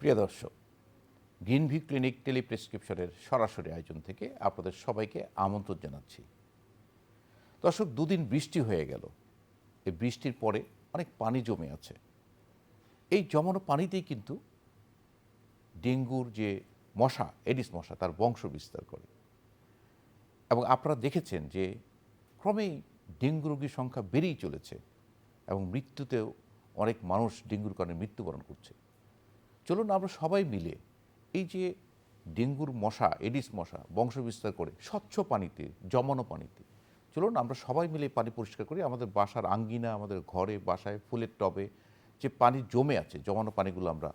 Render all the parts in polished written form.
প্রিয় দর্শক, Green View clinic টেলিপ্রেসক্রিপশনের সরাসরি আয়োজন থেকে আপনাদের সবাইকে আমন্ত্রণ জানাচ্ছি। দর্শক, দুদিন বৃষ্টি হয়ে গেল। এই বৃষ্টির পরে অনেক পানি জমে আছে। এই জমানো পানিতেই কিন্তু ডেঙ্গুর যে মশা, এডিস মশা, তার বংশ বিস্তার করে। এবং আপনারা দেখেছেন যে ক্রমেই ডেঙ্গু রোগীর সংখ্যা বেড়েই চলেছে এবং মৃত্যুতেও অনেক মানুষ ডেঙ্গুর কারণে মৃত্যুবরণ করছে। চলুন আমরা সবাই মিলে এই যে ডেঙ্গুর মশা, এডিস মশা বংশ বিস্তার করে স্বচ্ছ পানিতে, জমানো পানিতে, চলুন আমরা সবাই মিলে পানি পরিষ্কার করি। আমাদের বাসার আঙ্গিনা, আমাদের ঘরে, বাসায়, ফুলের টবে যে পানি জমে আছে, জমানো পানিগুলো আমরা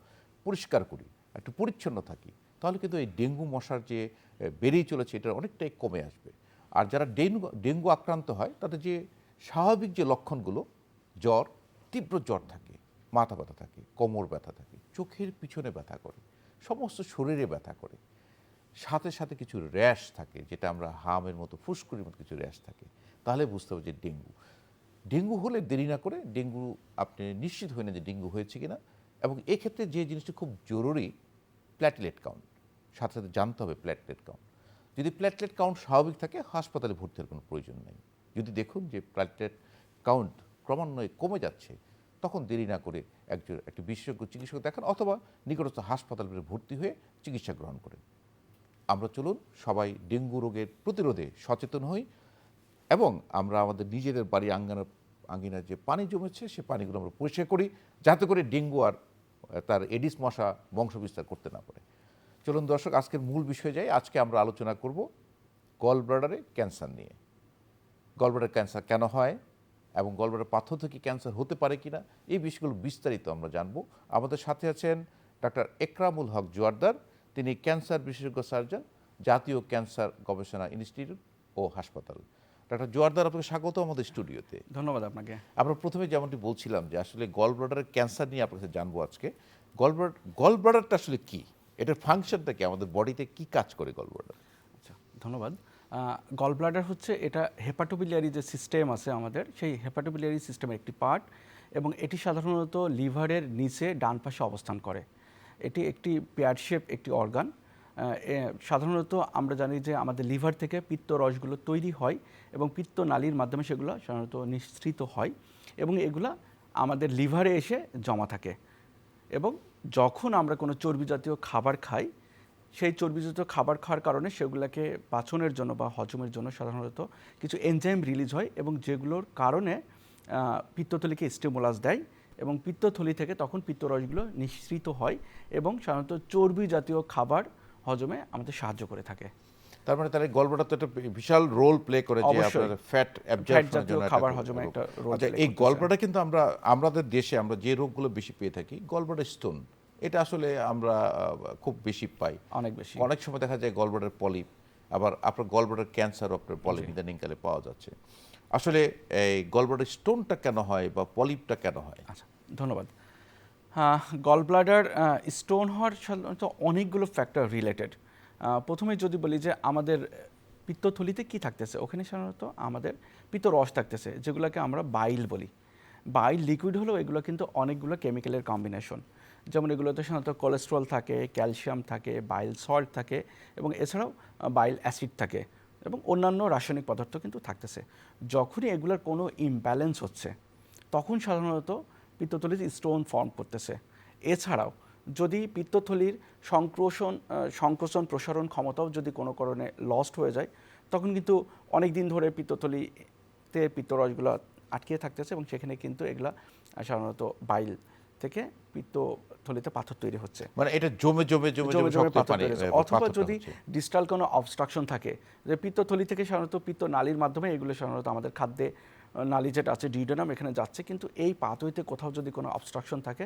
পরিষ্কার করি, একটু পরিচ্ছন্ন থাকি। তাহলে কিন্তু এই ডেঙ্গু মশার যে বেড়েই চলেছে, এটা অনেকটাই কমে আসবে। আর যারা ডেঙ্গু আক্রান্ত হয় তাদের যে স্বাভাবিক যে লক্ষণগুলো, জ্বর, তীব্র জ্বর থাকে, মাথা ব্যথা থাকে, কোমর ব্যথা থাকে, চোখের পিছনে ব্যথা করে, সমস্ত শরীরে ব্যথা করে, সাথে সাথে কিছু র্যাশ থাকে, যেটা আমরা হামের মতো, ফুসকুড়ির মতো কিছু র্যাশ থাকে, তাহলে বুঝতে হবে যে ডেঙ্গু হলে দেরি না করে ডেঙ্গু আপনি নিশ্চিত হয়ে না যে ডেঙ্গু হয়েছে কিনা। এবং এক্ষেত্রে যে জিনিসটা খুব জরুরি, প্ল্যাটলেট কাউন্ট। সাথে সাথে জানতে হবে প্ল্যাটলেট কাউন্ট। যদি প্ল্যাটলেট কাউন্ট স্বাভাবিক থাকে, হাসপাতালে ভর্তি হওয়ার কোনো প্রয়োজন নেই। যদি দেখুন যে প্ল্যাটলেট কাউন্ট ক্রমান্বয়ে কমে যাচ্ছে, তখন দেরি না করে একটি বিশেষজ্ঞ চিকিৎসক দেখান, অথবা নিকটস্থ হাসপাতালে ভর্তি হয়ে চিকিৎসা গ্রহণ করেন। আমরা চলুন সবাই ডেঙ্গু রোগের প্রতিরোধে সচেতন হই এবং আমরা আমাদের নিজেদের বাড়ি আঙ্গিনার যে পানি জমেছে, সে পানিগুলো আমরা পরিষ্কার করি, যাতে করে ডেঙ্গু আর তার এডিস মশা বংশ বিস্তার করতে না পারে। চলুন দর্শক, আজকের মূল বিষয়ে যাই। আজকে আমরা আলোচনা করব গল ব্লাডারে ক্যান্সার নিয়ে। গল ব্লাডার ক্যান্সার কেন হয় এবং গল ব্লাডার পাথর থেকে ক্যান্সার হতে পারে কিনা, এই বিষয়গুলো বিস্তারিত আমরা জানব। আমাদের সাথে আছেন ডাক্তার একরামুল হক জোয়ারদার। তিনি ক্যান্সার বিশেষজ্ঞ সার্জন, জাতীয় ক্যান্সার গবেষণা ইনস্টিটিউট ও হাসপাতাল। ডাক্তার জোয়ারদার, আপনাকে স্বাগত আমাদের স্টুডিওতে। ধন্যবাদ আপনাকে। আমরা প্রথমে যেমনটি বলছিলাম যে আসলে গল ব্লাডারের ক্যান্সার নিয়ে আপনার কাছে জানবো আজকে। গল ব্লাডারটা আসলে কি, এটার ফাংশনটা কি, আমাদের বডিতে কি কাজ করে গল ব্লাডার? আচ্ছা, ধন্যবাদ। গল ব্লাডার হচ্ছে, এটা হেপাটোবিলিয়ারি যে সিস্টেম আছে আমাদের, সেই হেপাটোবিলিয়ারি সিস্টেমের একটি পার্ট, এবং এটি সাধারণত লিভারের নিচে ডান পাশে অবস্থান করে। এটি একটি পেয়ার শেপ একটি অর্গান। সাধারণত আমরা জানি যে আমাদের লিভার থেকে পিত্ত রসগুলো তৈরি হয় এবং পিত্ত নালীর মাধ্যমে সেগুলো সাধারণত নিঃসৃত হয়, এবং এগুলা আমাদের লিভারে এসে জমা থাকে। এবং যখন আমরা কোনো চর্বি জাতীয় খাবার খাই, সেই চর্বি জাতীয় খাবার খাওয়ার কারণে সেগুলোকে পাচনের জন্য বা হজমের জন্য সাধারণত কিছু এনজাইম রিলিজ হয়, এবং যেগুলোর কারণে পিত্তথলিকে স্টিমুলাস দেয়, এবং পিত্তথলি থেকে তখন পিত্তরসগুলো নিঃসৃত হয় এবং সাধারণত চর্বি জাতীয় খাবার হজমে আমাদের সাহায্য করে থাকে। তার মানে তাহলে গল ব্লাডার তো একটা বিশাল রোল প্লে করে, যে আপনার ফ্যাট অ্যাবজর্পশনের জন্য খাবার হজমে একটা রোল। এই গল ব্লাডার কিন্তু আমাদের দেশে আমরা যে রোগগুলো বেশি পেয়ে থাকি, গল ব্লাডার স্টোন, এটা আসলে আমরা খুব বেশি পাই, অনেক বেশি। অনেক সময় দেখা যায় গল ব্লাডার পলিপ, আবার আপনার গল ব্লাডার ক্যান্সারও আপনার পলিপ ইদানিংকালে পাওয়া যাচ্ছে। আসলে এই গল ব্লাডার স্টোনটা কেন হয় বা পলিপটা কেন হয়? আচ্ছা, ধন্যবাদ। গল ব্লাডার স্টোন হওয়ার সাধারণত অনেকগুলো ফ্যাক্টর রিলেটেড। প্রথমে যদি বলি যে আমাদের পিত্তথলিতে কি থাকতেছে, ওখানে সাধারণত আমাদের পিত্তরস থাকতেছে, যেগুলোকে আমরা বাইল বলি। বাইল লিকুইড হলেও এগুলো কিন্তু অনেকগুলো কেমিক্যালের কম্বিনেশন। যেমন এগুলোতে সাধারণত কোলেস্ট্রল থাকে, ক্যালসিয়াম থাকে, বাইল সল্ট থাকে, এবং এছাড়াও বাইল অ্যাসিড থাকে, এবং অন্যান্য রাসায়নিক পদার্থ কিন্তু থাকতেছে। যখনই এগুলোর কোনো ইমব্যালেন্স হচ্ছে, তখন সাধারণত পিত্তথলিতে স্টোন ফর্ম করতেছে। এছাড়াও যদি পিত্তথলির সংকোচন প্রসারণ ক্ষমতাও যদি কোনো কারণে লস্ট হয়ে যায়, তখন কিন্তু অনেক দিন ধরে পিত্তথলিতে পিত্তরসগুলো আটকে থাকতেছে, এবং সেখানে কিন্তু এগুলা সাধারণত বাইল থেকে পিত্তথলিতে পাথর তৈরি হচ্ছে। মানে এটা জমে জমে জমে জমে পাথর তৈরি হচ্ছে। অথবা যদি ডিস্টাল কোনো অবস্ট্রাকশন থাকে, যে পিত্তথলি থেকে সাধারণত পিত্ত নালীর মাধ্যমে এগুলো সাধারণত আমাদের খাদ্যে নালী যেটা আছে ডিউডেনাম, এখানে যাচ্ছে, কিন্তু এই পাথরিতে কোথাও যদি কোনো অবস্ট্রাকশন থাকে,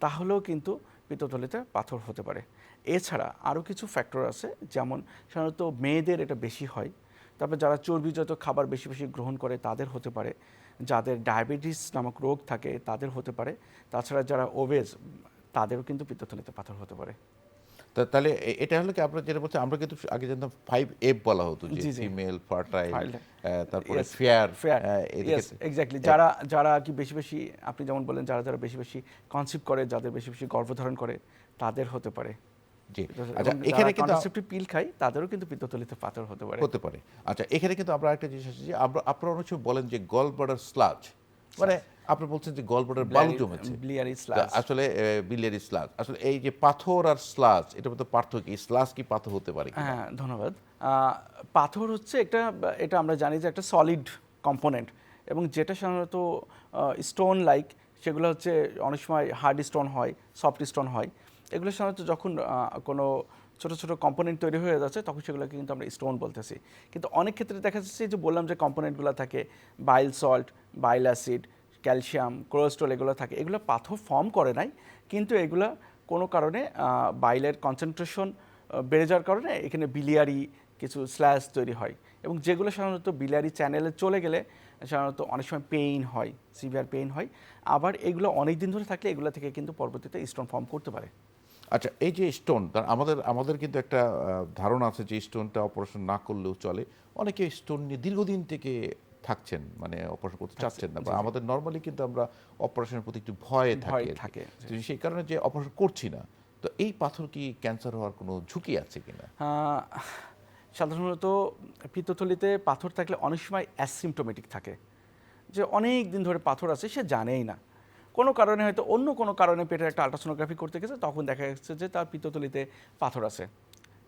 তাহলেও কিন্তু পিত্তথলিতে পাথর হতে পারে। এছাড়া আরও কিছু ফ্যাক্টর আছে, যেমন সাধারণত মেয়েদের এটা বেশি হয়, তারপর যারা চর্বিজাত খাবার বেশি বেশি গ্রহণ করে তাদের হতে পারে, যাদের ডায়াবেটিস নামক রোগ থাকে তাদের হতে পারে, তাছাড়া যারা ওবেজ তাদেরও কিন্তু পিত্তথলিতে পাথর হতে পারে। তাহলে এটা হলো কি, আপনারা যেটা বলছেন, আমরা কিন্তু আগে জানতাম 5F বলা হতো, যে ফিমেল, ফার্টাইল, তারপরে ফেয়ার। এক্স্যাক্টলি, যারা কি বেশি বেশি, আপনি যেমন বলেন, যারা বেশি বেশি কনসিভ করে, যাদের বেশি বেশি গর্ভধারণ করে, তাদের হতে পারে। জি। এবং আচ্ছা, যারা এখানে কিন্তু কন্ট্রাসেপটিভ পিল খায় তাদেরও কিন্তু পিত্তথলিতে পাথর হতে পারে। হতে পারে। আচ্ছা, এখানে কিন্তু আমরা একটা জিনিস আছে যে আপনারা অনেক সময় বলেন যে গল ব্লাডার স্লাজ, মানে আপনি বলছেন যে গল ব্লাডার বালু জমেছে। ব্লিয়ারি তা স্লাজ। আসলে বিলিয়ারি স্লাজ, আসলে এই যে পাথর আর স্লাজ, এটার মধ্যে পার্থক্য কি? স্লাজ কি পাথর হতে পারে কিনা? হ্যাঁ, ধন্যবাদ। পাথর হচ্ছে এটা আমরা জানি যে একটা সলিড কম্পোনেন্ট, এবং যেটা সাধারণত স্টোন লাইক, সেগুলো হচ্ছে অনেক সময় হার্ড স্টোন হয়, সফট স্টোন হয়। এগুলো সাধারণত যখন কোনো ছোট ছোট কম্পোনেন্ট তৈরি হয়ে যাচ্ছে তখন সেগুলোকে কিন্তু আমরা স্টোন বলতেছি। কিন্তু অনেক ক্ষেত্রে দেখা যাচ্ছে যে বললাম যে কম্পোনেন্টগুলো থাকে বাইল সল্ট, বাইল অ্যাসিড, ক্যালসিয়াম, কোলেস্ট্রল, এগুলো থাকে। এগুলো পাথর ফর্ম করে নাই, কিন্তু এগুলো কোনো কারণে বাইলের কনসেন্ট্রেশন বেড়ে যাওয়ার কারণে এখানে বিলিয়ারি কিছু স্ল্যাশ তৈরি হয়, এবং যেগুলো সাধারণত বিলিয়ারি চ্যানেলে চলে গেলে সাধারণত অনেক সময় পেইন হয়, সিভিয়ার পেইন হয়। আবার এগুলো অনেক দিন ধরে থাকলে এগুলো থেকে কিন্তু পরবর্তীতে স্টোন ফর্ম করতে পারে। আচ্ছা, এই যে স্টোন, আমাদের কিন্তু একটা ধারণা আছে যে স্টোনটা অপারেশন না করলেও চলে। অনেকে স্টোন নিয়ে দীর্ঘদিন থেকে থাকছেন, মানে অপারেশন করতে চাচ্ছেন না। বা আমাদের নর্মালি কিন্তু আমরা অপারেশনের প্রতি একটু ভয় ভয় থাকে আর কি। থাকে। তো সেই কারণে যে অপারেশন করছি না, তো এই পাথর কি ক্যান্সার হওয়ার কোনো ঝুঁকি আছে কিনা? সাধারণত পিত্তথলিতে পাথর থাকলে অনেক সময় অ্যাসিমটোমেটিক থাকে, যে অনেক দিন ধরে পাথর আছে, সে জানেই না। কোনো কারণে হয়তো অন্য কোনো কারণে পেটের একটা আল্ট্রাসোনোগ্রাফি করতে গেছে, তখন দেখা যাচ্ছে যে তার পিত্তথলিতে পাথর আছে।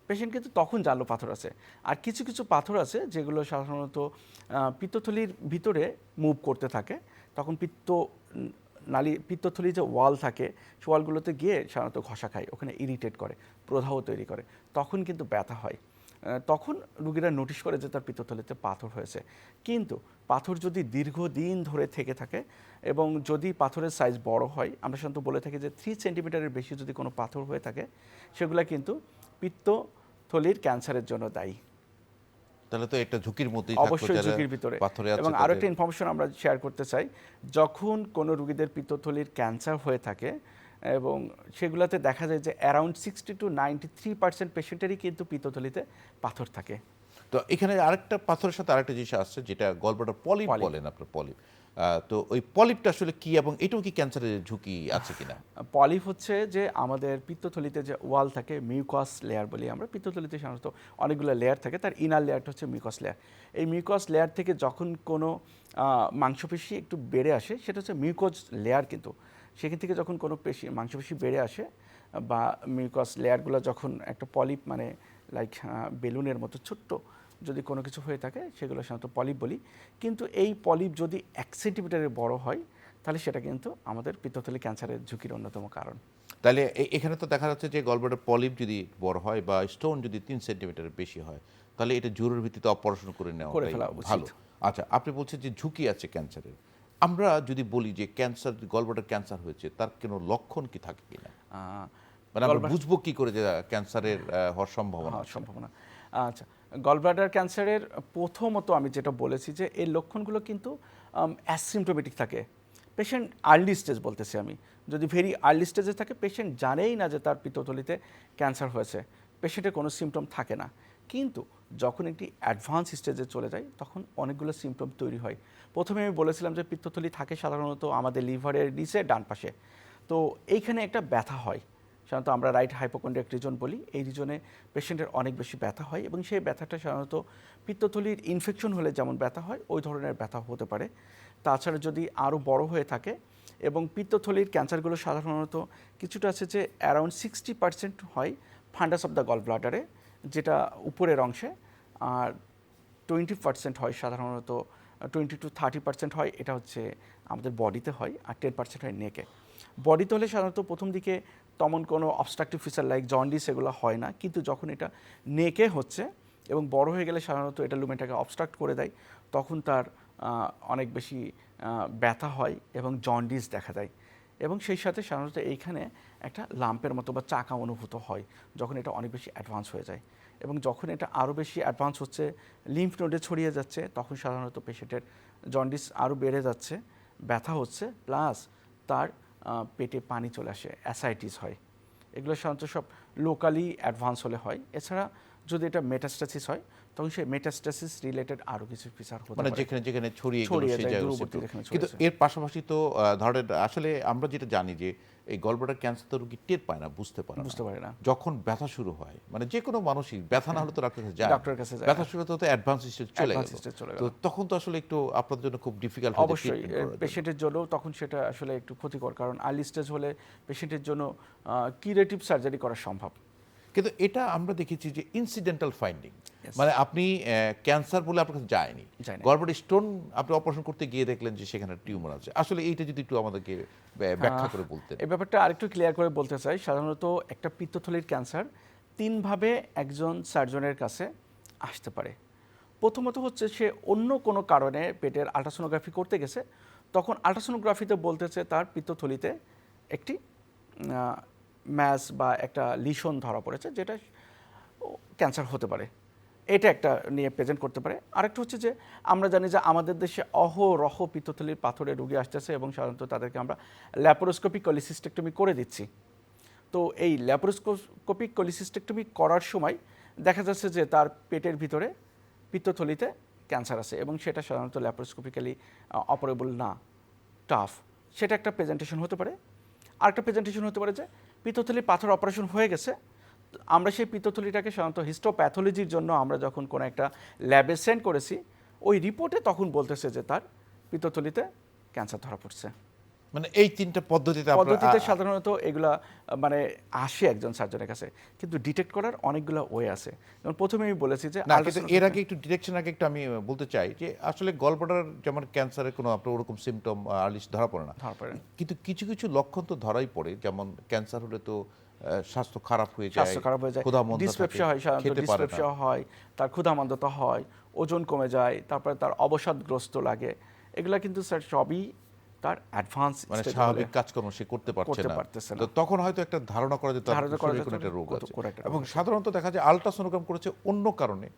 পেশেন্ট কিন্তু তখন জানলো পাথর আছে। আর কিছু কিছু পাথর আছে যেগুলো সাধারণত পিত্তথলির ভিতরে মুভ করতে থাকে, তখন পিত্তথলির যে ওয়াল থাকে, সে ওয়ালগুলোতে গিয়ে সাধারণত ঘষা খায়, ওখানে ইরিটেট করে, প্রদাহ তৈরি করে, তখন কিন্তু ব্যথা হয়। তখন রুগীরা নোটিশ করে যে তার পিত্তথলিতে পাথর হয়েছে। কিন্তু পাথর যদি দীর্ঘদিন ধরে থেকে থাকে এবং যদি পাথরের সাইজ বড় হয়, আমরা সাধারণত বলে থাকি যে 3 সেন্টিমিটারের বেশি যদি কোনো পাথর হয়ে থাকে, সেগুলো কিন্তু পিত্তথলির ক্যান্সারের জন্য দায়ী। তাহলে তো একটা ঝুঁকির মধ্যেই থাকলো অবশ্যই যারা ঝুঁকির ভিতরে। পাথরে আছে এবং আরও তাদের। একটা ইনফরমেশন আমরা শেয়ার করতে চাই, যখন কোনো রুগীদের পিত্তথলির ক্যান্সার হয়ে থাকে এবং সেগুলোতে দেখা যায় যে অ্যারাউন্ড 60 to 93% পেশেন্টেরই কিন্তু পিত্তথলিতে পাথর থাকে। তো এখানে আরেকটা পাথরের সাথে আরেকটা জিনিস আসছে, যেটা গলব্লাডার পলিপ পলিপ। বলেন আপনার, পলিপ। তো ওই পলিপটা আসলে কি, এবং এটাও কি ক্যান্সারের ঝুঁকি আছে কিনা? পলিপ হচ্ছে যে আমাদের পিত্তথলিতে যে ওয়াল থাকে, মিউকাস লেয়ার বলি আমরা। পিত্তথলিতে সাধারণত অনেকগুলো লেয়ার থাকে, তার ইনার লেয়ারটা হচ্ছে মিউকাস লেয়ার। এই মিউকাস লেয়ার থেকে যখন কোনো মাংসপেশি একটু বেড়ে আসে, সেটা হচ্ছে মিউকোজ লেয়ার। কিন্তু সেখান থেকে যখন কোনো মাংসপেশি বেড়ে আসে বা মিউকাস লেয়ারগুলো যখন একটা পলিপ, মানে লাইক বেলুনের মতো ছোট্ট যদি কোনো কিছু হয়ে থাকে, সেগুলো সাধারণত পলিপ বলি। কিন্তু এই পলিপ যদি 1 সেন্টিমিটারের বড় হয়, তাহলে সেটা কিন্তু আমাদের পিত্তথলি ক্যান্সারের ঝুঁকির অন্যতম কারণ। তাহলে এখানে তো দেখা যাচ্ছে যে গলব্লাডার পলিপ যদি বড় হয় বা স্টোন যদি 3 সেন্টিমিটারের বেশি হয়, তাহলে এটা জরুরি ভিত্তিতে অপারেশন করে নেওয়া ফেলা উচিত। ভালো। আচ্ছা, আপনি বলছেন যে ঝুঁকি আছে ক্যান্সারের। আমরা যদি বলি যে ক্যান্সার, গলব্লাডার ক্যান্সার হয়েছে, তার কোনো লক্ষণ কি থাকে কিনা? মানে আমরা বুঝবো কি করে যে ক্যান্সারের হওয়ার সম্ভাবনা আছে? সম্ভাবনা। আচ্ছা, গলব্লাডার ক্যান্সারের প্রথমত আমি যেটা বলেছি যে এর লক্ষণগুলো কিন্তু অ্যাসিমটোমেটিক থাকে। পেশেন্ট আর্লি স্টেজ বলতেছি আমি, যদি ভেরি আর্লি স্টেজে থাকে, পেশেন্ট জানেই না যে তার পিত্তথলিতে ক্যান্সার হয়েছে, পেশেন্টের কোনো সিমটম থাকে না। কিন্তু যখন একটি অ্যাডভান্স স্টেজে চলে যায়, তখন অনেকগুলো সিমটম তৈরি হয়। প্রথমে আমি বলেছিলাম যে পিত্তথলি থাকে সাধারণত আমাদের লিভারের নিচে ডান পাশে। তো এইখানে একটা ব্যথা হয়, সাধারণত আমরা রাইট হাইপোকন্ড্রিয়াক রিজন বলি। এই রিজনে পেশেন্টের অনেক বেশি ব্যথা হয়, এবং সেই ব্যথাটা সাধারণত পিত্তথলির ইনফেকশন হলে যেমন ব্যথা হয়, ওই ধরনের ব্যথা হতে পারে। তাছাড়া যদি আরও বড় হয়ে থাকে, এবং পিত্তথলির ক্যান্সারগুলো সাধারণত কিছুটা আছে যে অ্যারাউন্ড 60% হয় ফান্ডাস অফ দ্য গল ব্লাডারে, যেটা উপরের অংশে, আর 20% হয় সাধারণত, 20 to 30% হয় এটা হচ্ছে আমাদের বডিতে হয়, আর 10% হয় নেকে। বডিতে হলে সাধারণত প্রথম দিকে তেমন কোনো অবস্ট্রাকটিভ ফিচার লাইক জন্ডিস এগুলো হয় না, কিন্তু যখন এটা নেকে হচ্ছে এবং বড় হয়ে গেলে সাধারণত এটা লুমেনটাকে অবস্ট্রাক্ট করে দেয়, তখন তার অনেক বেশি ব্যথা হয় এবং জন্ডিস দেখা দেয়। এবং সেই সাথে সাধারণত এইখানে একটা লাম্পের মতো বা চাকা অনুভূত হয় যখন এটা অনেক বেশি অ্যাডভান্স হয়ে যায়। এবং যখন এটা আরও বেশি অ্যাডভান্স হচ্ছে, লিম্ফ নোডে ছড়িয়ে যাচ্ছে, তখন সাধারণত পেশেন্টের জন্ডিস আরও বেড়ে যাচ্ছে, ব্যথা হচ্ছে, প্লাস তার পেটে পানি চলে আসে, অ্যাসাইটিস হয়। এগুলো সাধারণত সব লোকালি অ্যাডভান্স হলে হয়। এছাড়া যদি এটা মেটাস্টাসিস হয় তখন সেই মেটাস্টাসিস রিলেটেড আরও কিছু ফিচার হতে মানে পারে। যেখানে যেখানে ছড়িয়ে গেল ছড়িয়ে সেই যায়, জায়গায় দূরবর্তী সেটা। যেখানে কিন্তু ছড়িয়েছে। এর পাশাপাশি তো ধরেন আসলে আমরা যেটা জানি যে এই গলব্লাডার ক্যান্সার তো রোগী টের পায় না, বুঝতে পারে বুঝতে পারে না। যখন ব্যথা শুরু হয়, মানে যে কোনো মানুষই ব্যথা না হলে তো ডাক্তারের কাছে যায় না। ডাক্তারের কাছে যায় ব্যথা না। শুরু হতে অ্যাডভান্স স্টেজ চলে Advanced গেল, stage চলে তো গেল। তখন তো আসলে একটু আপনাদের জন্য খুব ডিফিকাল্ট হয়ে যায় অবশ্যই ট্রিটমেন্ট করার জন্য। পেশেন্টের জন্য তখন সেটা আসলে একটু ক্ষতিকর, কারণ আর্লি স্টেজ হলে পেশেন্টের জন্য কিউরেটিভ সার্জারি করা সম্ভব। কিন্তু এটা আমরা দেখেছি যে ইনসিডেন্টাল ফাইন্ডিং, Yes. মানে আপনি ক্যান্সার বলে আপনার কাছে যায়নি, যায়নি। গলব্লাডার স্টোন আপনি অপারেশন করতে গিয়ে দেখলেন যে সেখানে টিউমার আছে। আসলে এইটা যদি একটু আমাদেরকে ব্যাখ্যা করে বলতেন। এই ব্যাপারটা আরেকটু ক্লিয়ার করে বলতে চাই। সাধারণত একটা পিত্তথলির ক্যান্সার তিনভাবে একজন সার্জনের কাছে আসতে পারে। প্রথমত হচ্ছে সে অন্য কোনো কারণে পেটের আল্ট্রাসোনোগ্রাফি করতে গেছে, তখন আল্ট্রাসোনোগ্রাফিতে বলতেছে তার পিত্তথলিতে একটি ম্যাস বা একটা লিশন ধরা পড়েছে, যেটা ক্যান্সার হতে পারে। এটা একটা নিয়ে প্রেজেন্ট করতে পারে। আরেকটা হচ্ছে যে আমরা জানি যে আমাদের দেশে অহরহ পিত্তথলির পাথরের রোগী আসতেছে এবং সাধারণত তাদেরকে আমরা ল্যাপারোস্কোপিক কলিসিস্টেক্টমি করে দিচ্ছি। তো এই ল্যাপারোস্কোপিক কলিসিস্টেক্টমি করার সময় দেখা যাচ্ছে যে তার পেটের ভিতরে পিত্তথলিতে ক্যান্সার আছে এবং সেটা সাধারণত ল্যাপারোস্কোপিক্যালি অপারেবল না, টাফ। সেটা একটা প্রেজেন্টেশন হতে পারে। আরেকটা প্রেজেন্টেশন হতে পারে যে পিত্তথলির পাথর অপারেশন হয়ে গেছে, আমরা সেই পিত্তথলিটাকে সাধারণত হিস্টোপ্যাথোলজির জন্য আমরা যখন কোনো একটা ল্যাবে সেন্ড করেছি, ওই রিপোর্টে তখন বলতেছে যে তার পিত্তথলিতে ক্যান্সার ধরা পড়ছে। মানে এই তিনটা পদ্ধতিতে আপনারা পদ্ধতিতে সাধারণত এগুলা মানে আসে একজন সার্জনের কাছে, কিন্তু ডিটেক্ট করার অনেকগুলো ওয়ে আছে। যেমন প্রথমে আমি বলেছি যে না, কিন্তু এর আগে একটু ডিরেকশন আগে একটু আমি বলতে চাই যে আসলে গলব্লাডার যেমন ক্যান্সারের কোনো আপনার ওরকম সিমটম আর্লি ধরা পড়ে না, ধরা পড়ে না। কিন্তু কিছু কিছু লক্ষণ তো ধরাই পড়ে। যেমন ক্যান্সার হলে তো স্বাস্থ্য খারাপ হয়ে যায়, স্বাস্থ্য খারাপ হয়ে যায়, ক্ষুধামন্দা থাকে, ডিসপেপসিয়া হয়, সাধারণত খেতে পারে না। ডিসপেপসিয়া হয়, তার ক্ষুধামন্দতা হয়, ওজন কমে যায়, তারপরে তার অবসাদগ্রস্ত লাগে। এগুলা কিন্তু স্যার সবই তার অ্যাডভান্স মানে স্বাভাবিক কাজকর্ম সে করতে পারতেছে না। তো তখন হয়তো একটা ধারণা করা যেত ধারণা করা শরীরে যেত কোনো একটা রোগ আছে। কোনো একটা রোগ এবং আছে। সাধারণত দেখা যায় আল্ট্রাসোনোগ্রাম করেছে অন্য কারণে,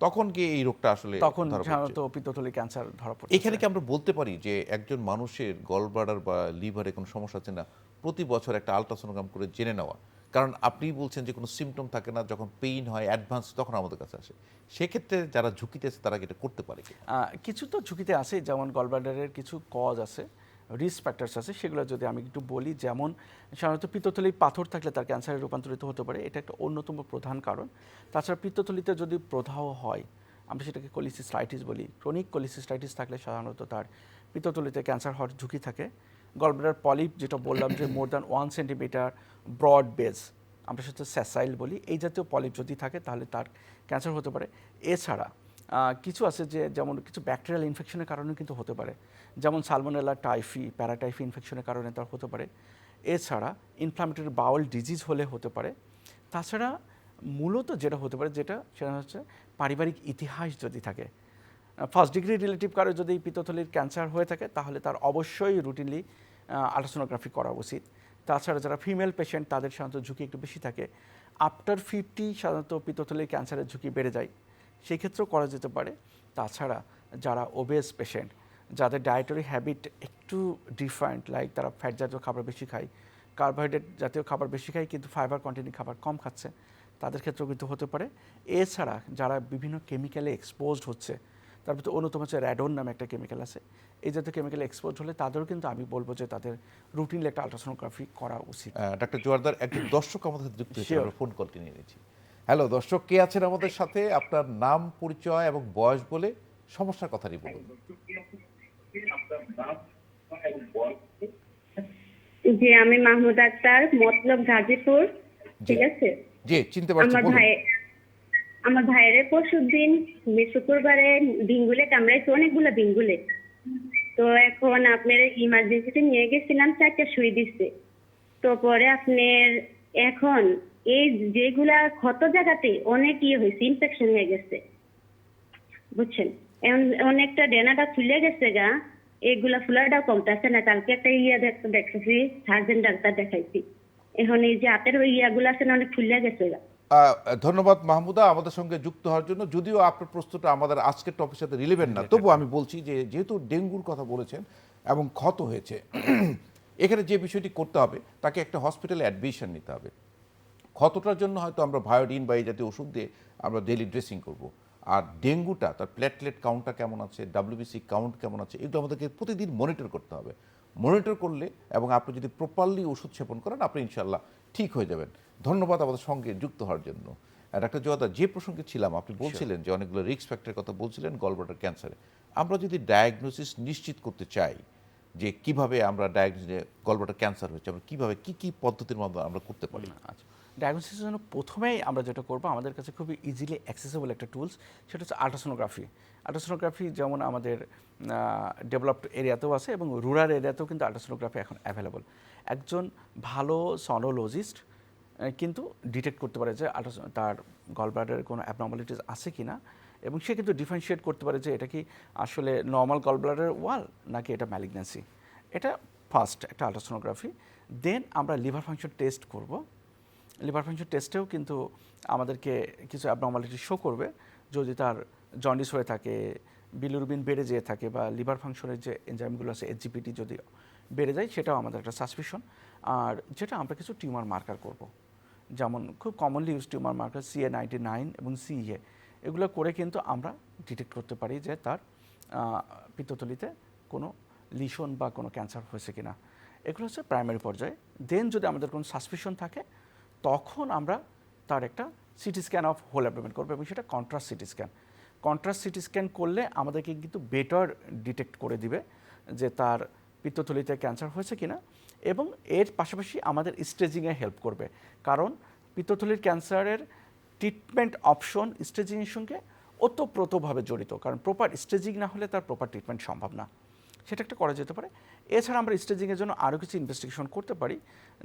তখন গিয়ে এই রোগটা আসলে তখন ধরা সাধারণত পড়ছে। পিত্তথলি ক্যান্সার ধরা পড়ে। এখানে কি আমরা বলতে পারি যে একজন মানুষের গলব্লাডার বা লিভারে কোনো সমস্যা আছে না, প্রতি বছর একটা আল্ট্রাসোনোগ্রাম করে জেনে নেওয়া? কারণ আপনি বলছেন যে কোনো সিমটম থাকে না, যখন পেইন হয় অ্যাডভান্স তখন আমাদের কাছে আসে। সেক্ষেত্রে যারা ঝুঁকিতে আছে তারা কি এটা করতে পারে কি? কিছু তো ঝুঁকিতে আছে, যেমন গলব্লাডারের কিছু কজ আছে, রিস্ক ফ্যাক্টরস আছে, সেগুলো যদি আমি একটু বলি। যেমন সাধারণত পিত্তথলির পাথর থাকলে তার ক্যান্সারে রূপান্তরিত হতে পারে, এটা একটা অন্যতম প্রধান কারণ। তাছাড়া পিত্তথলিতে যদি প্রদাহ হয়, আমরা সেটাকে কোলিসিস্টাইটিস বলি, ক্রনিক কোলিসিস্টাইটিস থাকলে সাধারণত তার পিত্তথলিতে ক্যান্সার হওয়ার ঝুঁকি থাকে। গলব্লাডার পলিপ, যেটা বললাম যে more than 1 centimetre broad base, আমরা সেটা স্যাসাইল বলি, এই জাতীয় পলিপ যদি থাকে তাহলে তার ক্যান্সার হতে পারে। এছাড়া কিছু আছে যে যেমন কিছু ব্যাকটেরিয়াল ইনফেকশনের কারণে কিন্তু হতে পারে, যেমন সালমোনেলা টাইফি, প্যারাটাইফি ইনফেকশনের কারণে তার হতে পারে। এছাড়া ইনফ্লামেটরি বাউল ডিজিজ হলে হতে পারে। তাছাড়া মূলত যেটা হতে পারে সেটা হচ্ছে পারিবারিক ইতিহাস যদি থাকে। ফার্স্ট ডিগ্রি রিলেটিভ কারো যদি পিত্তথলির ক্যান্সার হয়ে থাকে তাহলে তার অবশ্যই রুটিনলি আল্ট্রাসোনোগ্রাফি করা উচিত। তাছাড়া যারা ফিমেল পেশেন্ট তাদের সাধারণত ঝুঁকি একটু বেশি থাকে। আফটার 50 সাধারণত পিত্তথলির ক্যান্সারের ঝুঁকি বেড়ে যায়, সেই ক্ষেত্রেও করা যেতে পারে। তাছাড়া যারা ওবেস পেশেন্ট, যাদের ডায়েটারি হ্যাবিট একটু ডিফারেন্ট, লাইক তারা ফ্যাট জাতীয় খাবার বেশি খায়, কার্বোহাইড্রেট জাতীয় খাবার বেশি খায় কিন্তু ফাইবার কন্টেন্ট খাবার কম খাচ্ছে, তাদের ক্ষেত্রেও কিন্তু হতে পারে। এছাড়া যারা বিভিন্ন কেমিক্যালে এক্সপোজড হচ্ছে, তার ভিতরে অন্যতম হচ্ছে র্যাডন নামে একটা কেমিক্যাল আছে, এই জাতীয় কেমিক্যালে এক্সপোজড হলে তাদেরও কিন্তু আমি বলবো যে তাদের রুটিনলি একটা আল্ট্রাসোনোগ্রাফি করা উচিত। ডাক্তার জোয়ারদার, একজন দর্শক আমাদের সাথে যুক্ত হয়েছে, Sure. আমরা ফোন কলটি নিয়ে নিয়েছি। হ্যালো দর্শক, কে আছেন আমাদের সাথে? আপনার নাম, পরিচয় এবং বয়স বলে সমস্যার কথাটি বলুন। জি, আমি মাহমুদ আক্তার, মতলব গাজীপুর। ঠিক আছে। জি, চিনতে পারছি, বলুন। আমার ভাইয়ের পরশুদিন শুক্রবারে ডিঙ্গুলে কামড়াইছে, অনেকগুলো ডিঙ্গুলে। তো এখন আপনার ইমার্জেন্সিতে নিয়ে গেছিলাম, 4টা সুই দিচ্ছে। তো পরে আপনার এখন এই যেগুলা ক্ষত জায়গাতে অনেক হয়েছে, ইনফেকশন হয়ে গেছে, বুঝছেন। এখন অনেকটা ডেনাটা ফুলে গেছে গা, এগুলা ফুলাটা কমতেছে না। কালকে একটা দেখতেছি, সার্জন ডাক্তার দেখাইছি। এখন এই যে হাতের ওই ইয়াগুলো আছে না, অনেক ফুলে গেছে গা। ধন্যবাদ মাহমুদা আমাদের সঙ্গে যুক্ত হওয়ার জন্য। যদিও আপনার প্রশ্নটা আমাদের আজকের টপিকের সাথে রিলেভেন্ট না, তবু আমি বলছি যে যেহেতু ডেঙ্গুর কথা বলেছেন এবং ক্ষত হয়েছে, এখানে যে বিষয়টি করতে হবে তাকে একটা হসপিটালে অ্যাডমিশন নিতে হবে। ক্ষতটার জন্য হয়তো আমরা ভায়োডিন বা এই জাতীয় ওষুধ দিয়ে আমরা ডেইলি ড্রেসিং করব। আর ডেঙ্গুটা তার প্লেটলেট কাউন্টটা কেমন আছে, ডাব্লিউবিসি কাউন্ট কেমন আছে, এগুলো আমাদেরকে প্রতিদিন মনিটর করতে হবে। মনিটর করলে এবং আপনি যদি প্রপারলি ওষুধ সেবন করেন আপনি ইনশাল্লাহ ঠিক হয়ে যাবেন। ধন্যবাদ আমাদের সঙ্গে যুক্ত হওয়ার জন্য। ডাক্তার জোয়াদা, যে প্রসঙ্গে ছিলাম আপনি বলছিলেন যে অনেকগুলো রিস্ক ফ্যাক্টরের কথা বলছিলেন গলব্লাডার ক্যান্সারে। আমরা যদি ডায়াগনোসিস নিশ্চিত করতে চাই যে কিভাবে আমরা গলব্লাডার ক্যান্সার হয়েছে, আমরা কিভাবে কি কি পদ্ধতির মাধ্যমে আমরা করতে পারি? আচ্ছা, ডায়াগনোসিসের জন্য প্রথমেই আমরা যেটা করবো, আমাদের কাছে খুবই ইজিলি অ্যাক্সেসেবল একটা টুলস, সেটা হচ্ছে আল্ট্রাসোনোগ্রাফি। আল্ট্রাসোনোগ্রাফি যেমন আমাদের ডেভেলপড এরিয়াতেও আছে এবং রুরাল এরিয়াতেও কিন্তু আল্ট্রাসোনোগ্রাফি এখন অ্যাভেলেবল। একজন ভালো সনোলজিস্ট কিন্তু ডিটেক্ট করতে পারে যে তার গলব্লাডারের কোনো অ্যাবনর্মালিটিস আছে কি না, এবং সে কিন্তু ডিফারেন্সিয়েট করতে পারে যে এটা কি আসলে নর্মাল গলব্লাডারের ওয়াল নাকি এটা ম্যালিগন্যান্সি। এটা ফার্স্ট একটা আল্ট্রাসোনোগ্রাফি। দেন আমরা লিভার ফাংশন টেস্ট করব। লিভার ফাংশন টেস্টেও কিন্তু আমাদেরকে কিছু অ্যাবনর্মালিটি শো করবে। যদি তার জন্ডিস হয়ে থাকে, বিলিরুবিন বেড়ে যেয়ে থাকে, বা লিভার ফাংশনের যে এনজাইমগুলো আছে এসজিপিটি যদি বেড়ে যায়, সেটাও আমাদের একটা সাসপিশন। আর যেটা আমরা কিছু টিউমার মার্কার করব, যেমন খুব commonly use tumour marker CA99 এবং CEA, এগুলো করে কিন্তু আমরা ডিটেক্ট করতে পারি যে তার পিত্তথলিতে কোনো লিশন বা কোনো ক্যান্সার হয়েছে কিনা। এগুলো হচ্ছে প্রাইমারি পর্যায়ে। দেন যদি আমাদের কোনো সাসপিশন থাকে, তখন আমরা তার একটা CT scan of whole abdomen করবো, এবং সেটা contrast CT scan. Contrast CT scan করলে আমাদেরকে কিন্তু বেটার ডিটেক্ট করে দিবে যে তার পিত্তথলিতে ক্যান্সার হয়েছে কিনা, এবং এর পাশাপাশি আমাদের স্টেজিংয়ে হেল্প করবে। কারণ পিত্তথলির ক্যান্সারের ট্রিটমেন্ট অপশন স্টেজিংয়ের সঙ্গে ওতপ্রোতভাবে জড়িত, কারণ প্রপার স্টেজিং না হলে তার প্রপার ট্রিটমেন্ট সম্ভব না। সেটা একটা করা যেতে পারে। এছাড়া আমরা স্টেজিংয়ের জন্য আরও কিছু ইনভেস্টিগেশন করতে পারি,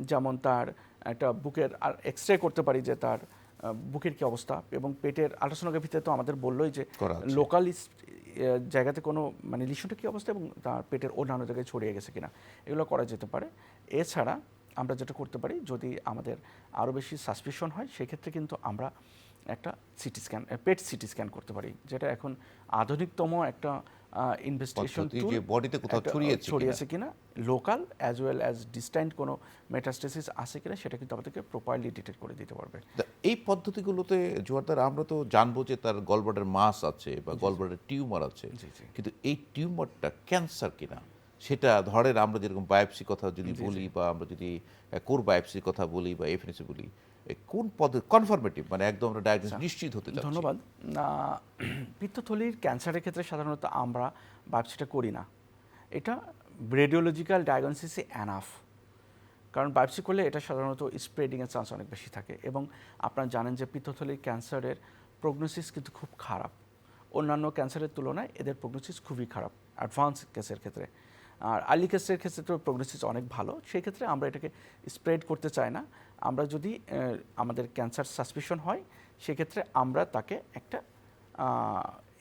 যেমন তার একটা বুকের আর এক্স রে করতে পারি যে তার বুকের কী অবস্থা, এবং পেটের আল্ট্রাসোনোগ্রাফিতে তো আমাদের বললোই যে লোকাল জায়গাতে কোনো মানে লিশনটা কী অবস্থা এবং তার পেটের অন্যান্য জায়গায় ছড়িয়ে গেছে কিনা, এগুলো করা যেতে পারে। এছাড়া আমরা যেটা করতে পারি, যদি আমাদের আরও বেশি সাসপিশন হয়, সেক্ষেত্রে কিন্তু আমরা একটা সিটি স্ক্যান, পেট সিটি স্ক্যান করতে পারি, যেটা এখন আধুনিকতম একটা ইনভেস্টিগেশন টুল। বডিতে কোথাও ছড়িয়েছে কিনা, local as well as distant কোনো মেটাস্টেসিস আছে কিনা, সেটা কিন্তু আমাদেরকে প্রপারলি ডিটেক্ট করে দিতে পারবে। এই পদ্ধতিগুলোতে জোয়ারদার আমরা তো জানবো যে তার গলব্লাডার মাস আছে বা গলব্লাডার টিউমার আছে, কিন্তু এই টিউমারটা ক্যান্সার কিনা সেটা ধরেন আমরা যেরকম বায়োপসি কথা যদি বলি, বা আমরা যদি কোর বায়োপসির কথা বলি বা এফএনসি বলি, কোন পদ্ধতি কনফার্মেটিভ, মানে একদম আমরা ডায়াগনোসিস নিশ্চিত হতে চাচ্ছি? ধন্যবাদ। পিত্তথলির ক্যান্সারের ক্ষেত্রে সাধারণত আমরা বায়োপসিটা করি না। এটা রেডিওলজিক্যাল ডায়াগনোসিসই অ্যানাফ, কারণ বায়োপসি করলে এটা সাধারণত স্প্রেডিংয়ের চান্স অনেক বেশি থাকে, এবং আপনারা জানেন যে পিত্তথলির ক্যান্সারের প্রগনোসিস কিন্তু খুব খারাপ। অন্যান্য ক্যান্সারের তুলনায় এদের প্রগনোসিস খুবই খারাপ অ্যাডভান্স কেসের ক্ষেত্রে। আর আর্লি কেসের ক্ষেত্রে তো প্রগনোসিস অনেক ভালো। সেই ক্ষেত্রে আমরা এটাকে স্প্রেড করতে চাই না। আমরা যদি আমাদের ক্যান্সার সাসপিশন হয়, সেক্ষেত্রে আমরা তাকে একটা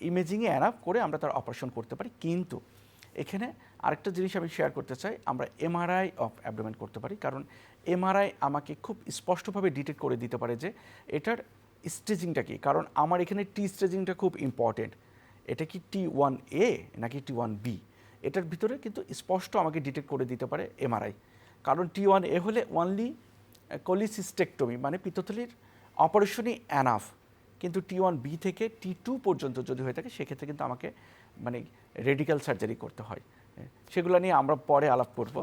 ইমেজিংয়ে অ্যানাপ করে আমরা তার অপারেশন করতে পারি। কিন্তু এখানে আরেকটা জিনিস আমি শেয়ার করতে চাই, আমরা এমআরআই অফ অ্যাবডোমেন করতে পারি, কারণ এমআরআই আমাকে খুব স্পষ্টভাবে ডিটেক্ট করে দিতে পারে যে এটার স্টেজিংটা কী। কারণ আমার এখানে টি স্টেজিংটা খুব ইম্পর্টেন্ট। এটা কি T1A নাকি T1B, এটার ভিতরে কিন্তু স্পষ্ট আমাকে ডিটেক্ট করে দিতে পারে এমআরআই। কারণ T1A হলে অনলি কোলিসিস্টেক্টমি, মানে পিত্তথলির অপারেশনই অ্যানাফ। কিন্তু T1B থেকে T2 পর্যন্ত যদি হয়ে থাকে, সেক্ষেত্রে কিন্তু আমাকে মানে রেডিক্যাল সার্জারি করতে হয়। সেগুলো নিয়ে আমরা পরে আলাপ করবো।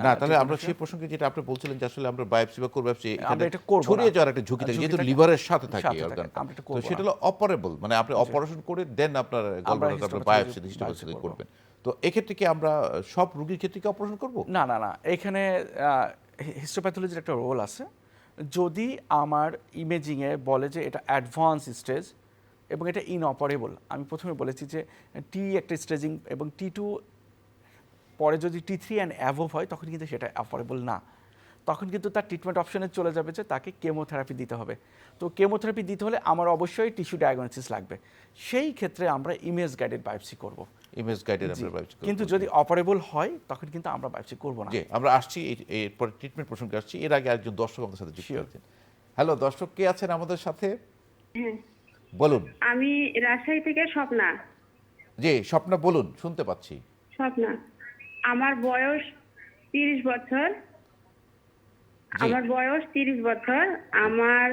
না, তাহলে আমরা সেই প্রসঙ্গে যেটা আপনি বলছিলেন যে আসলে আমরা বায়োপসি বা কোর বায়োপসি আমরা এটা করব, ছড়িয়ে যাওয়ার একটা ঝুঁকি থাকে, যেহেতু লিভারের সাথে থাকে অর্গানটা, আমরা এটা তো করব সেটা হলো অপারেবল, মানে আপনি অপারেশন করে দেন আপনার গলব্লাডারটা আপনি বায়োপসি হিস্টোপ্যাথি করবেন। তো এক্ষেত্রে কি আমরা সব রোগীর ক্ষেত্রে কি অপারেশন করব? না না না, এখানে হিস্টোপ্যাথোলজির একটা রোল আছে। যদি আমার ইমেজিংয়ে বলে যে এটা অ্যাডভান্স স্টেজ এবং এটা ইনঅপারেবল, আমি প্রথমে বলেছি যে টি একটা স্টেজিং এবং T2 পরে যদি T3 অ্যান্ড অ্যাভোভ হয়, তখন কিন্তু সেটা অপারেবল না। তখন কিন্তু তার ট্রিটমেন্ট অপশনে চলে যাবে যে তাকে কেমোথেরাপি দিতে হবে। তো কেমোথেরাপি দিতে হলে আমার অবশ্যই টিস্যু ডায়াগনোসিস লাগবে। সেই ক্ষেত্রে আমরা ইমেজ গাইডেড বায়োপসি করব। ইমেজ গাইডেড আমরা বায়োপসি করব, কিন্তু যদি অপারেবল হয়, তখন কিন্তু আমরা বায়োপসি করব না। জি, আমরা আসছি এরপর ট্রিটমেন্ট প্রসঙ্গে আসছি। এর আগে একজন দর্শক আমাদের সাথে যুক্ত আছেন। হ্যালো দর্শক, কে আছেন আমাদের সাথে? হ্যাঁ, বলুন। আমি রাজশাহী থেকে স্বপ্না। জি স্বপ্না, বলুন, শুনতে পাচ্ছি। স্বপ্না, আমার বয়স 30 বছর। জি। আমার বয়স 30 বছর। আমার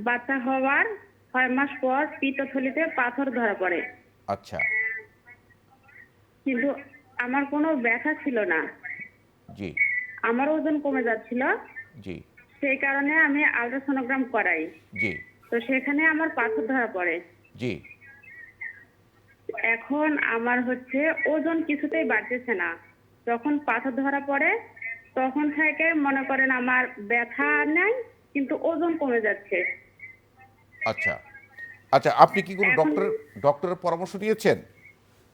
বাচ্চা হওয়ার 6 মাস পর পিত্তথলিতে পাথর ধরা পড়ে, আচ্ছা। কিন্তু আমার কোনো ব্যথা ছিল না। জি। আমার ওজন কমে যাচ্ছিল, জি। সেই কারণে আমি আল্ট্রাসোনোগ্রাম করাই। জি। তো সেখানে আমার পাথর ধরা পড়ে। জি। এখন আমার হচ্ছে ওজন কিছুতেই বাড়তেছে না। যখন পাথর ধরা পড়ে তখন থেকে মনে করেন আমার ব্যথা নাই, কিন্তু ওজন কমে যাচ্ছে। আচ্ছা। আচ্ছা, আপনি কি কোনো এখন ডক্টরের পরামর্শ নিয়েছেন?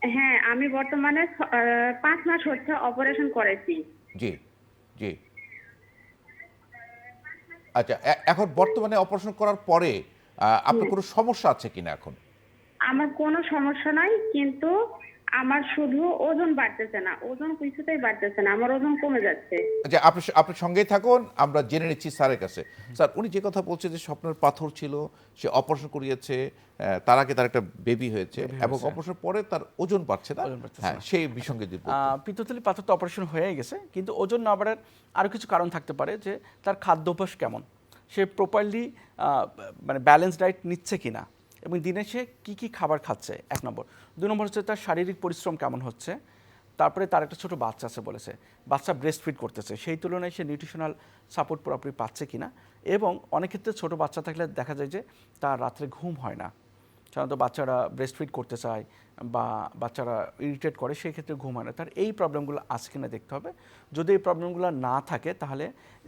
হ্যাঁ, আমি বর্তমানে 5 মাস হচ্ছে অপারেশন করেছি। জি। জি। আচ্ছা, এখন বর্তমানে অপারেশন করার পরে আপনার কোনো সমস্যা আছে কিনা এখন? আমার কোনো সমস্যা নাই, কিন্তু আমার শুধু ওজন বাড়তেছে না, ওজন কিছুতেই বাড়তেছে না, আমার ওজন কমে যাচ্ছে। আচ্ছা, আপনি সঙ্গেই থাকুন, আমরা জেনে নিচ্ছি স্যারের কাছে। স্যার, উনি যে কথা বলছেন যে স্বপ্নের পাথর ছিল, সে অপারেশন করিয়েছে, তার আগে তার একটা বেবি হয়েছে এবং অপারেশন পরে তার ওজন বাড়ছে না। ওজন বাড়তেছে হ্যাঁ, না। সেই বিষয়ে যদি বলতেন। পিত্তথলি পাথর তো অপারেশন হয়ে গেছে, কিন্তু ওজন না বাড়ার আরও কিছু কারণ থাকতে পারে, যে তার খাদ্যাভ্যাস কেমন, সে প্রপারলি মানে ব্যালেন্স ডায়েট নিচ্ছে কিনা, এবং দিনে সে কী কী খাবার খাচ্ছে, 1 নম্বর। 2 নম্বর হচ্ছে তার শারীরিক পরিশ্রম কেমন হচ্ছে। তারপরে তার একটা ছোট বাচ্চা আছে বলেছে, বাচ্চা ব্রেস্ট ফিড করতেছে, সেই তুলনায় সে নিউট্রিশনাল সাপোর্ট পুরোপুরি পাচ্ছে কিনা। এবং অনেক ক্ষেত্রে ছোট বাচ্চা থাকলে দেখা যায় যে তার রাত্রে ঘুম হয় না। সাধারণত বাচ্চারা ব্রেস্ট ফিড করতে চায় বা বাচ্চারা ইরিটেট করে, সেই ক্ষেত্রে ঘুম হয় না। তার এই প্রবলেমগুলো আছে কিনা দেখতে হবে। যদি এই প্রবলেমগুলো না থাকে তাহলে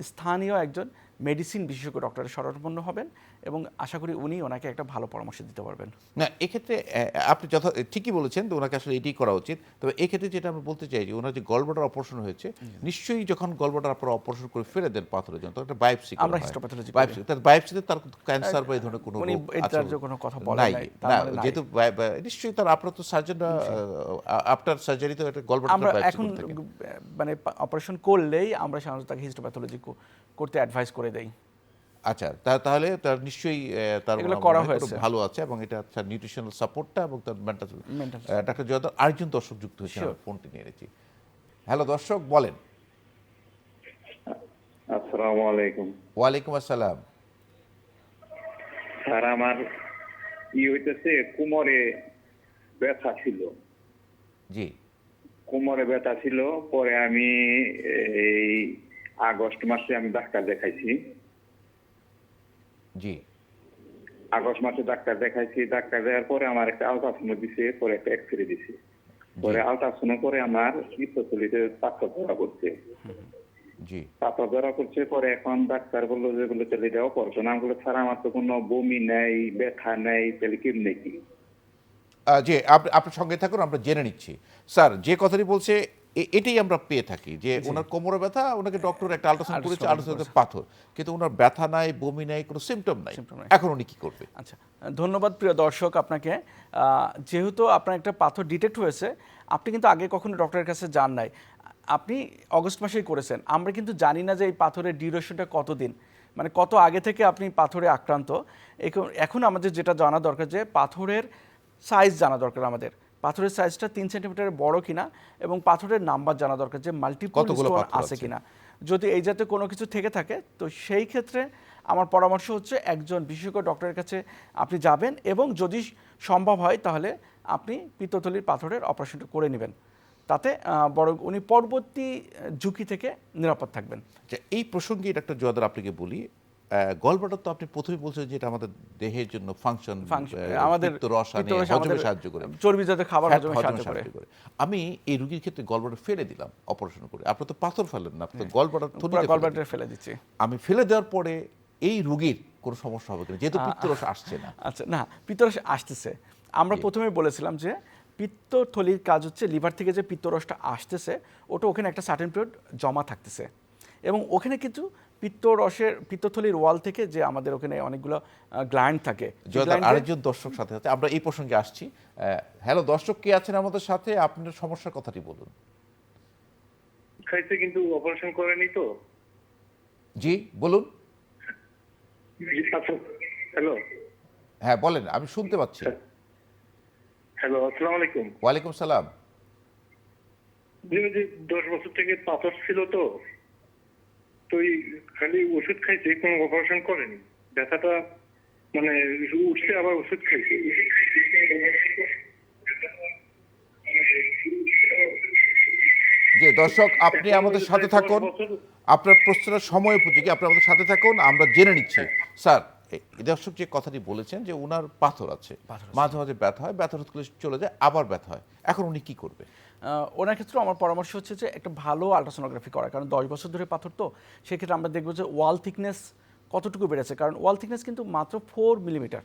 স্থানীয় একজন মেডিসিন বিশেষজ্ঞ ডক্টরের শরণাপন্ন হবেন, এবং আশা করি উনি ওনাকে একটা ভালো পরামর্শ দিতে পারবেন। না, এক্ষেত্রে আপনি ঠিকই বলেছেন, তো ওনাকে আসলে এটাই করা উচিত। তবে এক্ষেত্রে যেটা আমরা বলতে চাই যে ওনার যে গলব্লাডার অপারেশন হয়েছে, নিশ্চয়ই যখন গলব্লাডার আপনারা অপারেশন করে ফেলে দেন পাথরের জন্য, তখন একটা বায়োপসি করা আমরা হয়। histopathology তার বায়োপসিতে তার ক্যান্সার বা এই ধরনের কোনো উনি রোগ আছে এটার যে কোনো কথা বলেন নাই? নাই, তার না, মানে নাই। যেহেতু নিশ্চয়ই তার আপনার তো সার্জনরা আফটার সার্জারি তো একটা আমরা গলব্লাডার বায়োপসি এখন করে থাকেন। মানে অপারেশন করলেই আমরা সাধারণত তাকে হিস্টোপ্যাথোলজি করতে অ্যাডভাইস করে দেই। আচ্ছা, তাহলে তার নিশ্চয়ই তার এগুলো মনে করা হয় হয়েছে। খুব ভালো আছে, এবং এটা তার নিউট্রিশনাল সাপোর্টটা এবং তার মেন্টাল। Mental ডাক্তার জয়দার আরেকজন দর্শক যুক্ত হয়েছে, Sure. ফোনটি নিয়ে নিয়েছি। হ্যালো দর্শক, বলেন। আসসালামু আলাইকুম। ওয়ালাইকুম আসসালাম। স্যার, আমার হইতেছে কোমরে ব্যথা ছিল। জি। কোমরে ব্যথা ছিল, পরে আমি এই আগস্ট মাসে আমি ডাক্তার দেখাইছি। জি। আগস্ট মাসে ডাক্তার দেখাইছি, ডাক্তার দেওয়ার পরে আমার একটা আলট্রাসাউন্ড দিছে, পরে একটা এক্সরে দিছে। পরে আলট্রাসাউন্ড করে আমার পিত্তথলিতে পাথর ধরা পড়ছে। জি। পাথর ধরা পড়ছে, পরে এখন ডাক্তার বললো যে বলে চলে যাও অপারেশন। আমি বললো স্যার, আমার তো কোনো বমি নেই, ব্যথা নেই, তাহলে কেমনে কি? জি, আপনার সঙ্গে থাকুন, আমরা জেনে নিচ্ছি। স্যার যে কথাটি বলছে এটাই আমরা পেয়ে থাকি যে ওনার কোমরে ব্যথা, ওনাকে ডক্টর একটা আল্ট্রাসাউন্ড করেছে, আল্ট্রাসাউন্ডে পাথর, কিন্তু ওনার ব্যথা নাই, বমি নাই, কোনো সিমটম নাই। Symptom নাই। এখন উনি কি করবে? আচ্ছা, ধন্যবাদ প্রিয় দর্শক আপনাকে। যেহেতু আপনার একটা পাথর ডিটেক্ট হয়েছে, আপনি কিন্তু আগে কখনো ডক্টরের কাছে যান নাই, আপনি অগস্ট মাসেই করেছেন। আমরা কিন্তু জানি না যে এই পাথরের ডিউরেশনটা কতদিন, মানে কত আগে থেকে আপনি পাথরে আক্রান্ত। এখন আমাদের যেটা জানা দরকার যে পাথরের সাইজ জানা দরকার আমাদের। পাথরের সাইজটা 3 সেন্টিমিটারের বড় কিনা, এবং পাথরের নাম্বার জানা দরকার যে মাল্টিপল কতগুলো স্টোন পাথর আছে আছে? কিনা। যদি এই জাতীয় কোনো কিছু থেকে থাকে, তো সেই ক্ষেত্রে আমার পরামর্শ হচ্ছে একজন বিশেষজ্ঞ ডক্টরের কাছে আপনি যাবেন, এবং যদি সম্ভব হয় তাহলে আপনি পিত্তথলির পাথরের অপারেশনটা করে নেবেন। তাতে বরং উনি পরবর্তী ঝুঁকি থেকে নিরাপদ থাকবেন। আচ্ছা, এই প্রসঙ্গে ডাক্তার জয়দার আপনাকে বলি, গলব্লাডার তো আপনি প্রথমে বলছেন যে এটা আমাদের দেহের জন্য ফাংশন, আমাদের রস আনে, পিত্তরস হজমে আমাদের সাহায্য করে, চর্বিজাত খাবার ফ্যাট হজমে সাহায্য করে। করে। আমি এই রোগীর ক্ষেত্রে গলব্লাডার ফেলে দিলাম অপারেশন করে। আপনি তো পাথর ফেলেন না, আপনি তো গলব্লাডার থলিতে গলব্লাডার ফেলে দিচ্ছি। আমি ফেলে দেওয়ার পরে এই রোগীর কোনো সমস্যা হবে কিনা, যেহেতু পিত্তরস আসছে না? আচ্ছা, না, পিত্তরস আসতেছে। আমরা প্রথমে বলেছিলাম যে পিত্তথলির কাজ হচ্ছে লিভার থেকে যে পিত্তরসটা আসতেছে, ওটা ওখানে একটা সার্টেন পিরিয়ড জমা থাকতেছে, এবং ওখানে কিন্তু পিত্তথলির ওয়াল থেকে যে আমাদের ওখানে অনেকগুলো গ্ল্যান্ড থাকে। জয়দার আরেকজন দর্শক সাথে আছে, আমরা এই প্রসঙ্গে আসছি। হ্যালো দর্শক, কে আছেন আমাদের সাথে? আপনার সমস্যার কথাটি বলুন। খাইছে কিন্তু অপারেশন করেনি তো। জি, বলুন। হ্যালো। হ্যাঁ বলেন, আমি শুনতে পাচ্ছি। হ্যালো, আসসালামু আলাইকুম। ওয়ালাইকুম সালাম। যে 10 বছর থেকে পাথর ছিল তো তো এই খালি ওষুধ খাইছে, কোনো অপারেশন করেনি। ব্যথাটা মানে উঠছে, আবার ওষুধ খাইছে। যে দর্শক, আপনি আমাদের সাথে থাকুন, আপনার প্রশ্নের সময় উপযোগী, আপনি আমাদের সাথে থাকুন, আমরা জেনে নিচ্ছি। স্যার, এই দর্শক যে কথাটি বলেছেন যে উনার পাথর আছে, মাঝে মাঝে ব্যথা হয়, ব্যথা চলে যায়, আবার ব্যথা হয়, এখন উনি কি করবে? ওনার ক্ষেত্রে আমার পরামর্শ হচ্ছে যে একটা ভালো আল্ট্রাসোনোগ্রাফি করা, কারণ 10 বছর ধরে পাথর, তো সেক্ষেত্রে আমরা দেখবো যে ওয়াল থিকনেস কতটুকু বেড়েছে, কারণ ওয়াল থিকনেস কিন্তু মাত্র 4 মিলিমিটার,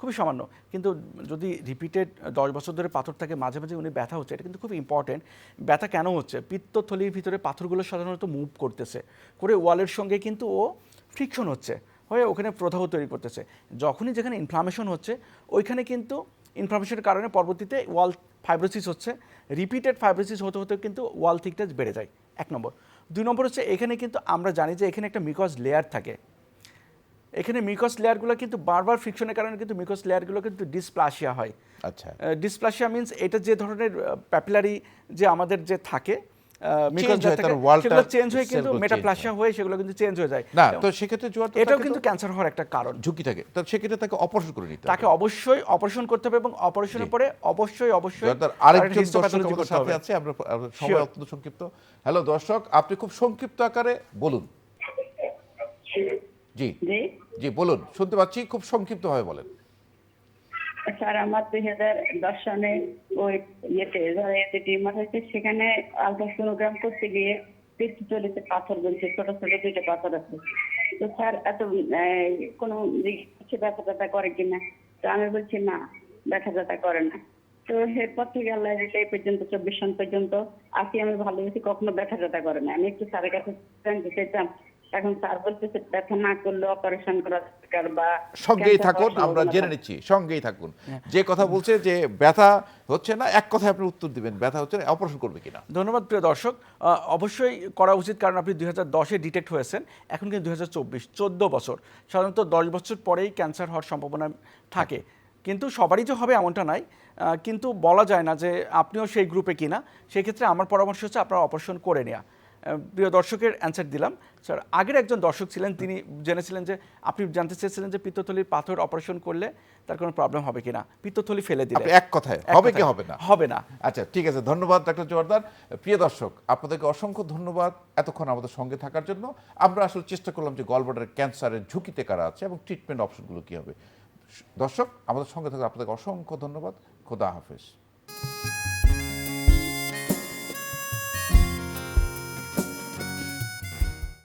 খুবই সামান্য। কিন্তু যদি রিপিটেড 10 বছর ধরে পাথর থাকে, মাঝে মাঝে উনি ব্যথা হচ্ছে, এটা কিন্তু খুব ইম্পর্টেন্ট। ব্যথা কেন হচ্ছে? পিত্তথলির ভিতরে পাথরগুলো সাধারণত মুভ করতেছে, করে ওয়ালের সঙ্গে কিন্তু ও ফ্রিকশন হচ্ছে, হয়ে ওখানে প্রদাহ তৈরি করতেছে। যখনই যেখানে ইনফ্লামেশন হচ্ছে, ওইখানে কিন্তু ইনফ্লামেশনের কারণে পরবর্তীতে ওয়াল ফাইব্রোসিস হচ্ছে, রিপিটেড ফাইব্রোসিস হতে হতে কিন্তু ওয়াল থিকনেস বেড়ে যায়, 1 নম্বর। 2 নম্বর হচ্ছে এখানে কিন্তু আমরা জানি যে এখানে একটা মিকস লেয়ার থাকে, এখানে মিকস লেয়ারগুলো কিন্তু বারবার ফ্রিকশনের কারণে কিন্তু মিকস লেয়ারগুলো কিন্তু ডিসপ্লাসিয়া হয়। আচ্ছা, ডিসপ্লাসিয়া মিন্স এটা যে ধরনের প্যাপিলারি যে আমাদের যে থাকে মিকস Change হয়, থাকে, তার wall-টা, সেগুলো চেঞ্জ হয়ে কিন্তু cell-গুলো change মেটাপ্লাসিয়া হয়ে সেগুলো কিন্তু চেঞ্জ হয়ে যায়। না তো সেক্ষেত্রে জোয়ার এটাও কিন্তু ক্যান্সার হওয়ার একটা কারণ, ঝুঁকি থাকে, তো সেক্ষেত্রে তাকে অপারেশন করে নিতে তাকে হবে। অবশ্যই অপারেশন করতে হবে, এবং অপারেশনের পরে অবশ্যই জোয়ারদার, আরেকজন দর্শক histopathology আমাদের করতে সাথে হবে। আছে, আমরা সময় Sure. অত্যন্ত সংক্ষিপ্ত। হ্যালো দর্শক, আপনি খুব সংক্ষিপ্ত আকারে বলুন। জি জি জি বলুন, শুনতে পাচ্ছি, খুব সংক্ষিপ্তভাবে বলেন। স্যার, আমার 2010 সালে ওই ইয়েতে টিউমার হয়েছে, সেখানে আলট্রাসোনোগ্রাম করতে গিয়ে পিত্তথলিতে পাথর বলছে, ছোট ছোট 2টা পাথর আছে। তো স্যার এত কোনো ব্যথা ব্যথা করে কিনা, তো আমি বলছি না, ব্যথা ব্যথা করে না। তো এরপর থেকে আল্লাহ এই পর্যন্ত 24 সাল পর্যন্ত আছি, আমি ভালো হয়েছি, কখনো ব্যথা ব্যথা করে না। আমি একটু স্যারের কাছে জানতে চাইতাম, এখন স্যার বলতেছে ব্যথা না করলে অপারেশন করা দরকার, বা সঙ্গেই ক্যান্সার থাকুন, হওয়ার আমরা সম্ভাবনা জেনে থাকে। নিচ্ছি, সঙ্গেই থাকুন। যে কথা বলছে যে ব্যথা হচ্ছে না, এক কথায় আপনি উত্তর দিবেন, ব্যথা হচ্ছে না, অপারেশন করবে কিনা। ধন্যবাদ প্রিয় দর্শক। অবশ্যই করা উচিত, কারণ আপনি 2010-এ ডিটেক্ট হয়েছেন, এখন কিন্তু 2024, 14 বছর। সাধারণত 10 বছর পরেই ক্যান্সার হওয়ার সম্ভাবনা থাকে, কিন্তু সবারই যে হবে এমনটা নাই, কিন্তু বলা যায় না যে আপনিও সেই গ্রুপে কিনা। সেক্ষেত্রে আমার পরামর্শ হচ্ছে আপনারা অপারেশন করে নেওয়া। প্রিয় দর্শকের অ্যান্সার দিলাম। স্যার, আগের একজন দর্শক ছিলেন, তিনি জেনেছিলেন যে আপনি জানতে চেয়েছিলেন যে পিত্তথলির পাথর অপারেশন করলে তার কোনো প্রবলেম হবে কিনা, পিত্তথলি ফেলে দিলে। আপনি এক কথায় হবে কি হবে না? হবে না। আচ্ছা, ঠিক আছে, ধন্যবাদ ডাক্তার জোয়ারদার। প্রিয় দর্শক, আপনাদেরকে অসংখ্য ধন্যবাদ এতক্ষণ আমাদের সঙ্গে থাকার জন্য। আমরা আসলে চেষ্টা করলাম যে গলব্লাডার ক্যান্সারের ঝুঁকিতে কারা আছে এবং ট্রিটমেন্ট অপশনগুলো কী হবে। দর্শক, আমাদের সঙ্গে থাকা আপনাদেরকে অসংখ্য ধন্যবাদ। খোদা হাফেজ।